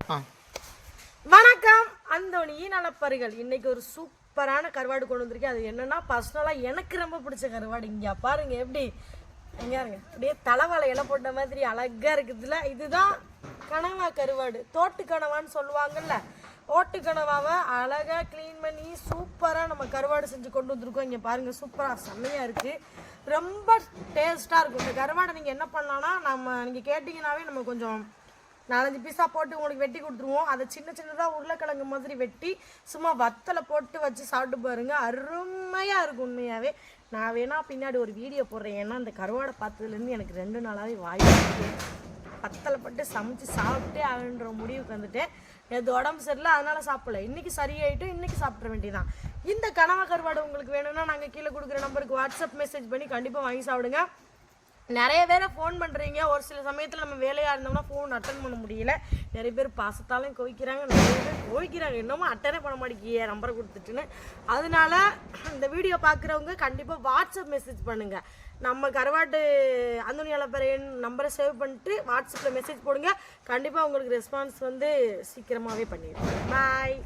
வணக்கம் அந்தோணி நலப்பறிகள். இன்னைக்கு ஒரு சூப்பரான கருவாடு கொண்டு வந்திருக்கேன். அது என்னன்னா பர்சனலாக எனக்கு ரொம்ப பிடிச்ச கருவாடு. இங்கே பாருங்க எப்படி எங்கேருங்க அப்படியே தலைவாழை இலை போட்ட மாதிரி அழகாக இருக்குதுல்ல. இதுதான் கனவா கருவாடு, தோட்டு கனவான்னு சொல்லுவாங்கல்ல. ஓட்டு கனவாவை அழகாக க்ளீன் பண்ணி சூப்பராக நம்ம கருவாடு செஞ்சு கொண்டு வந்திருக்கோம். இங்கே பாருங்கள், சூப்பராக செம்மையாக இருக்குது, ரொம்ப டேஸ்ட்டாக இருக்கும். இந்த கருவாடை நீங்கள் என்ன பண்ணலான்னா, நீங்கள் கேட்டிங்கனாவே நம்ம கொஞ்சம் 4-5 பீஸாக போட்டு உங்களுக்கு வெட்டி கொடுத்துருவோம். அதை சின்ன சின்னதாக உருளைக்கிழங்கு மாதிரி வெட்டி சும்மா வத்தலை போட்டு வச்சு சாப்பிட்டு பாருங்கள், அருமையாக இருக்கும் உண்மையாகவே. நான் வேணால் பின்னாடி ஒரு வீடியோ போடுறேன். ஏன்னா அந்த கருவாடை பார்த்ததுலேருந்து எனக்கு 2 நாளாகவே வாய்ப்பு வத்தலை போட்டு சமைச்சு சாப்பிட்டே ஆகுன்ற முடிவுக்கு வந்துட்டேன். எது உடம்பு சரியில்லை, அதனால் சாப்பிடல. இன்றைக்கி சரியாயிட்டும், இன்றைக்கி சாப்பிட வேண்டியதான். இந்த கனவா கருவாடு உங்களுக்கு வேணும்னா நாங்கள் கீழே கொடுக்குற நம்பருக்கு வாட்ஸ்அப் மெசேஜ் பண்ணி கண்டிப்பாக வாங்கி சாப்பிடுங்க. நிறைய பேரை ஃபோன் பண்ணுறீங்க. ஒரு சில சமயத்தில் நம்ம வேலையாக இருந்தோம்னா ஃபோன் அட்டன் பண்ண முடியல. நிறைய பேர் பாசத்தாலும் கோவிக்கிறாங்க, நிறைய பேர் கோவிக்கிறாங்க, என்னமோ அட்டனே பண்ண மாட்டேங்கிய நம்பரை கொடுத்துட்டுன்னு. அதனால இந்த வீடியோ பார்க்குறவங்க கண்டிப்பாக வாட்ஸ்அப் மெசேஜ் பண்ணுங்கள். நம்ம கருவாட்டு அந்தோணி நலப்பறிகள் நம்பரை சேவ் பண்ணிட்டு வாட்ஸ்அப்பில் மெசேஜ் போடுங்க. கண்டிப்பாக உங்களுக்கு ரெஸ்பான்ஸ் வந்து சீக்கிரமாகவே பண்ணிடுவோம். பாய்.